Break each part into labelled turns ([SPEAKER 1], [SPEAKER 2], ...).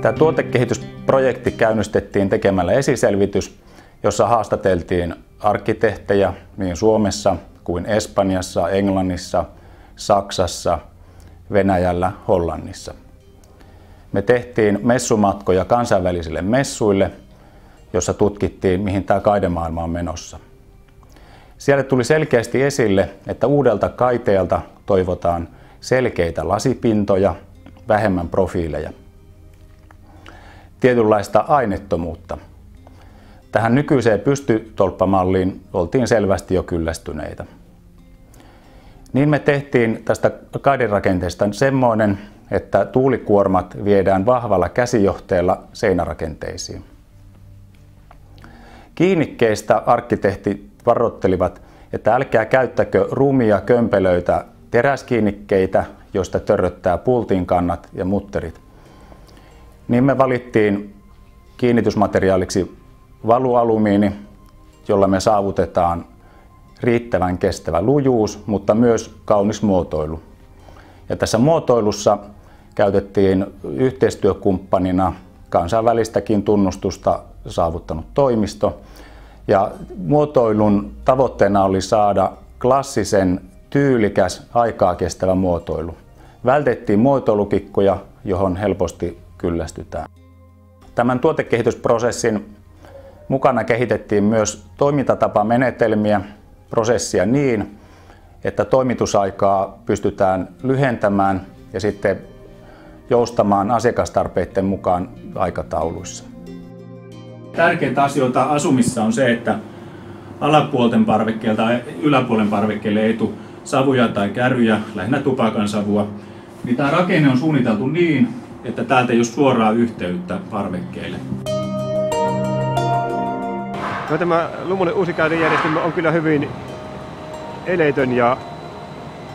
[SPEAKER 1] Tämä tuotekehitysprojekti käynnistettiin tekemällä esiselvitys, jossa haastateltiin arkkitehtejä niin Suomessa kuin Espanjassa, Englannissa, Saksassa, Venäjällä, Hollannissa. Me tehtiin messumatkoja kansainvälisille messuille, jossa tutkittiin, mihin tämä kaidemaailma on menossa. Siellä tuli selkeästi esille, että uudelta kaiteelta toivotaan selkeitä lasipintoja, vähemmän profiileja. Tietynlaista aineettomuutta. Tähän nykyiseen pystytolppamalliin oltiin selvästi jo kyllästyneitä. Niin me tehtiin tästä kaiderakenteesta semmoinen, että tuulikuormat viedään vahvalla käsijohteella seinärakenteisiin. Kiinnikkeistä arkkitehtit varoittelivat, että älkää käyttäkö rumia kömpelöitä teräskiinnikkeitä, joista törröttää pultin kannat ja mutterit. Niin me valittiin kiinnitysmateriaaliksi valualumiini, jolla me saavutetaan riittävän kestävä lujuus, mutta myös kaunis muotoilu. Ja tässä muotoilussa käytettiin yhteistyökumppanina kansainvälistäkin tunnustusta saavuttanut toimisto. Ja muotoilun tavoitteena oli saada klassisen, tyylikäs, aikaa kestävä muotoilu. Vältettiin muotoilukikkoja, johon helposti kyllästytään. Tämän tuotekehitysprosessin mukana kehitettiin myös toimintatapamenetelmiä, prosessia niin, että toimitusaikaa pystytään lyhentämään ja sitten joustamaan asiakastarpeiden mukaan aikatauluissa.
[SPEAKER 2] Tärkeintä asioita asumissa on se, että alapuolten parvekkeelta tai yläpuolen parvekkeelle ei tule savuja tai käryjä, lähinnä tupakan savua. Niin tämä rakenne on suunniteltu niin, että täältä ei ole suoraa yhteyttä parvekkeille.
[SPEAKER 3] No, tämä Lumonen uusi kaidejärjestelmä on kyllä hyvin eletön ja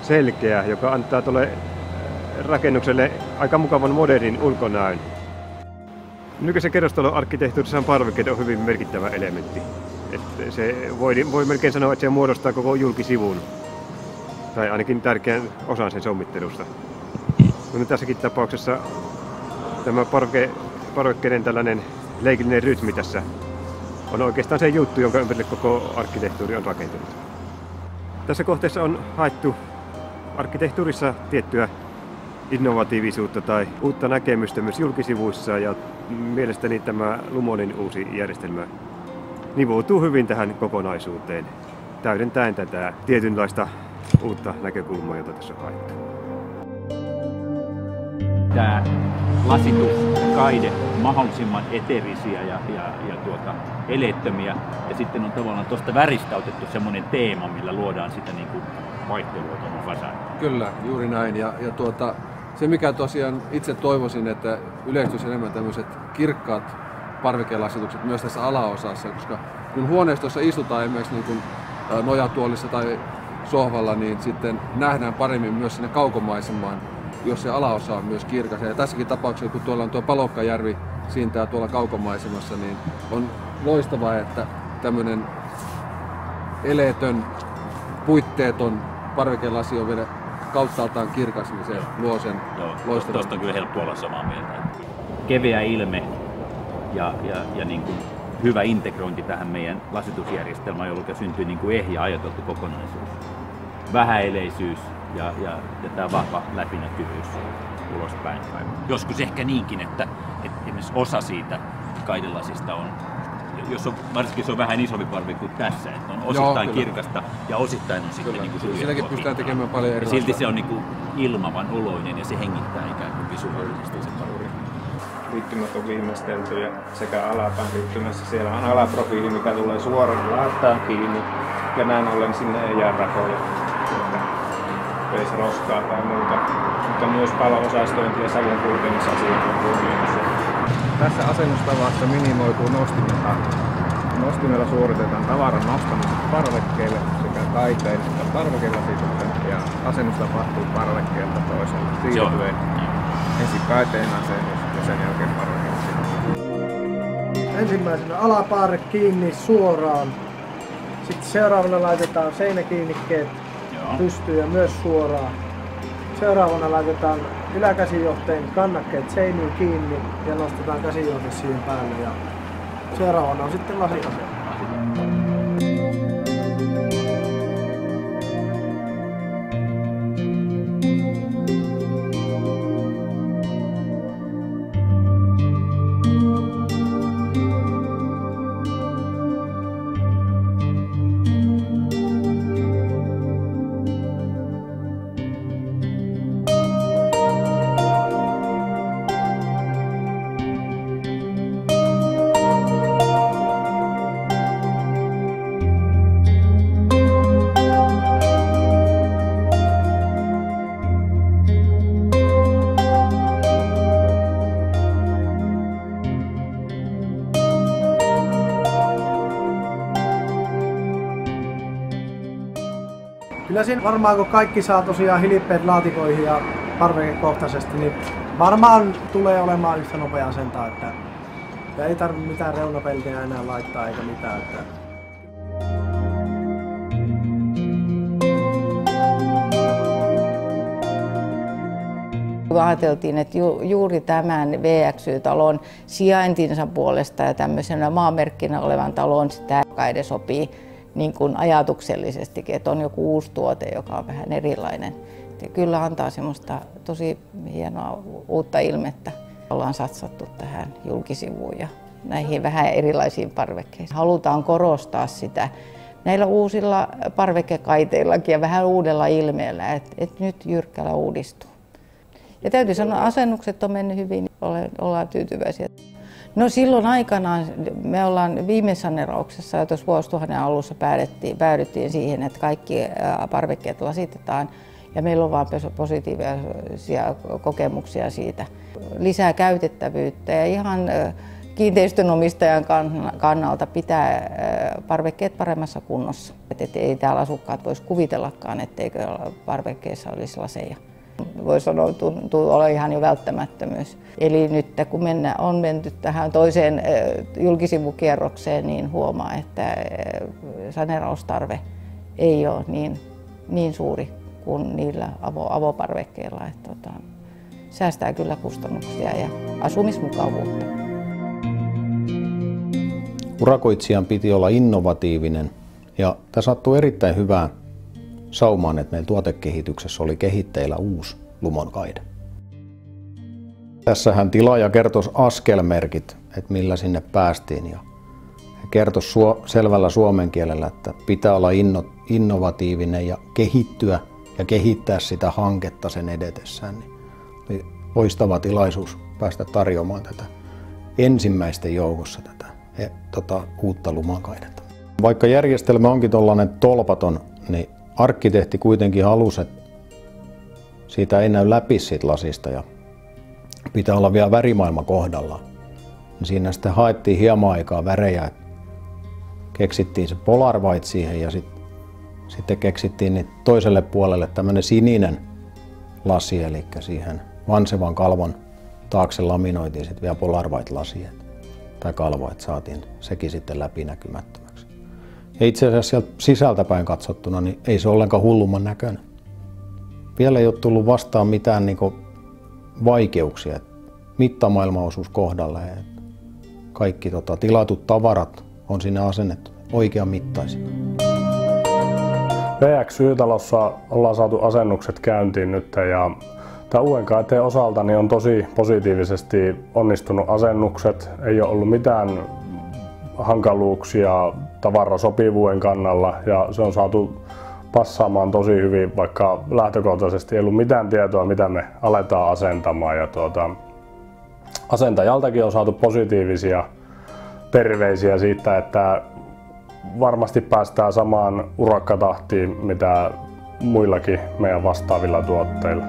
[SPEAKER 3] selkeä, joka antaa tuolle rakennukselle aika mukavan modernin ulkonäön. Nykyisen kerrostaloarkkitehtuurissa parvekkeet on hyvin merkittävä elementti. Että se voi melkein sanoa, että se muodostaa koko julkisivun, tai ainakin tärkeän osan sen sommittelusta. Mutta tässäkin tapauksessa tämä parvekkeiden tällainen leikillinen rytmi tässä on oikeastaan se juttu, jonka ympärille koko arkkitehtuuri on rakentunut. Tässä kohteessa on haettu arkkitehtuurissa tiettyä innovatiivisuutta tai uutta näkemystä myös julkisivuissa, ja mielestäni tämä Lumonin uusi järjestelmä nivoutuu hyvin tähän kokonaisuuteen, täydentäen tätä tietynlaista uutta näkökulmaa, jota tässä on haettu.
[SPEAKER 4] Tämä lasituskaide mahdollisimman eteerisiä ja eleettömiä, ja sitten on tavallaan tuosta väristä otettu semmoinen teema, millä luodaan sitä niin kuin vaihtelua tuohon fasaan.
[SPEAKER 5] Kyllä, juuri näin. Se mikä tosiaan itse toivoisin, että yleistyisi enemmän tämmöiset kirkkaat parvekelasitukset myös tässä alaosassa, koska kun huoneistossa istutaan esimerkiksi niin kuin nojatuolissa tai sohvalla, niin sitten nähdään paremmin myös sinne kaukomaisemaan, jos se alaosa on myös kirkas. Ja tässäkin tapauksessa, kun tuolla on tuo Palokkajärvi siintää tuolla kaukomaisemassa, niin on loistavaa, että tämmöinen eleetön, puitteeton parvekelasi on vielä kauttaaltaan kirkas, niin se luo sen loistavan.
[SPEAKER 4] Tuosta on kyllä helppo olla samaa mieltä. Keveä ilme ja niin kuin hyvä integrointi tähän meidän lasitusjärjestelmään, jolloin syntyy niin kuin ehjä ajateltu kokonaisuus. Vähäeleisyys ja tämä vahva läpinäkyvyys ulospäin. Joskus ehkä niinkin, että esimerkiksi osa siitä kaidelasista on, varsinkin se on vähän isompi parvi kuin tässä, että on osittain kirkasta ja osittain on sitten niin kuin
[SPEAKER 5] silläkin pystytään tekemään paljon erilaista.
[SPEAKER 4] Silti se on niin kuin ilmavan oloinen ja se hengittää ikään kuin visuaalisesti sen palurin.
[SPEAKER 6] Liittymät on viimeistelty ja sekä alapään liittymässä siellä on alaprofiili, mikä tulee suoraan laattaan kiinni ja näin ollen sinne ei jää rakoja, veisi roskaa tai muuta, mutta myös palo-osastointi ja savun kulkemisasiat on huomioitu.
[SPEAKER 7] Tässä asennustavassa minimoituu nostimella. Nostimella suoritetaan tavaran nostamiset parvekkeelle sekä kaiteen että parvekelasituksen, ja asennus tapahtuu parvekkeelta toiselle siirtyen. Ensin kaiteen asennus ja sen jälkeen parvekkeelle.
[SPEAKER 8] Ensimmäisenä alapaare kiinni suoraan. Sitten seuraavana laitetaan seinäkiinnikkeet pystyyn ja myös suoraan. Seuraavana laitetaan yläkäsijohteen kannakkeet seiniin kiinni ja nostetaan käsijohde siihen päälle. Ja seuraavana on sitten lasiase. Kyllä siinä varmaan kun kaikki saa tosiaan hilippeet laatikoihin ja parvekekohtaisesti, niin varmaan tulee olemaan yhtä nopea asentaa, että ja ei tarvitse mitään reunapeltiä enää laittaa eikä mitään.
[SPEAKER 9] Ajateltiin, että juuri tämän VXY-talon sijaintinsa puolesta ja tämmöisenä maamerkkinä olevan talon sitä edes sopii niin kuin ajatuksellisestikin, että on joku uusi tuote, joka on vähän erilainen. Ja kyllä antaa semmoista tosi hienoa uutta ilmettä. Ollaan satsattu tähän julkisivuun ja näihin vähän erilaisiin parvekkeisiin. Halutaan korostaa sitä näillä uusilla parvekekaiteillakin ja vähän uudella ilmeellä, että nyt Jyrkkälä uudistuu. Ja täytyy sanoa, että asennukset on mennyt hyvin, ollaan tyytyväisiä. No silloin aikanaan me ollaan viime saneerauksessa jo tuossa vuosituhannen alussa päädyttiin siihen, että kaikki parvekkeet lasitetaan ja meillä on vain positiivisia kokemuksia siitä. Lisää käytettävyyttä ja ihan kiinteistönomistajan kannalta pitää parvekkeet paremmassa kunnossa. Että ei täällä asukkaat voisi kuvitellakaan, etteikö parvekkeessa olisi laseja. Voi sanoa, että tuntuu olla ihan jo välttämättömyys. Eli nyt kun on menty tähän toiseen julkisivukierrokseen, niin huomaa, että saneeraustarve ei ole niin suuri kuin niillä avoparvekkeilla. Että säästää kyllä kustannuksia ja asumismukavuutta.
[SPEAKER 10] Urakoitsijan piti olla innovatiivinen ja tämä sattui erittäin hyvään saumaan, että meillä tuotekehityksessä oli kehitteillä uusi Lumon-kaide. Tässähän tilaaja kertoi askelmerkit, että millä sinne päästiin ja he kertoi selvällä suomen kielellä, että pitää olla innovatiivinen ja kehittyä ja kehittää sitä hanketta sen edetessään. Oli loistava tilaisuus päästä tarjoamaan tätä ensimmäisten joukossa tätä uutta Lumon-kaidetta. Vaikka järjestelmä onkin tuollainen tolpaton, niin arkkitehti kuitenkin halusi, että siitä ei näy läpi siitä lasista ja pitää olla vielä värimaailma kohdallaan. Siinä sitten haettiin hieman aikaa värejä, keksittiin se Polar White siihen ja sitten keksittiin niin toiselle puolelle tämmöinen sininen lasi, eli siihen vansevan kalvon taakse laminoitiin sitten vielä Polar White lasi tai kalvo, että saatiin sekin sitten läpinäkymättömäksi. Ja itse asiassa sieltä sisältäpäin katsottuna, niin ei se ollenkaan hullumman näköinen. Vielä ei ole tullut vastaan mitään vaikeuksia. Mittamaailmaosuus kohdalle. Kaikki tilatut tavarat on sinne asennettu oikean mittaisina.
[SPEAKER 11] VXY-talossa ollaan saatu asennukset käyntiin nyt ja tämä UNKT osalta niin on tosi positiivisesti onnistunut asennukset. Ei ole ollut mitään hankaluuksia tavarasopivuuden kannalla ja se on saatu passaamaan tosi hyvin, vaikka lähtökohtaisesti ei ollut mitään tietoa, mitä me aletaan asentamaan. Ja asentajaltakin on saatu positiivisia terveisiä siitä, että varmasti päästään samaan urakkatahtiin, mitä muillakin meidän vastaavilla tuotteilla.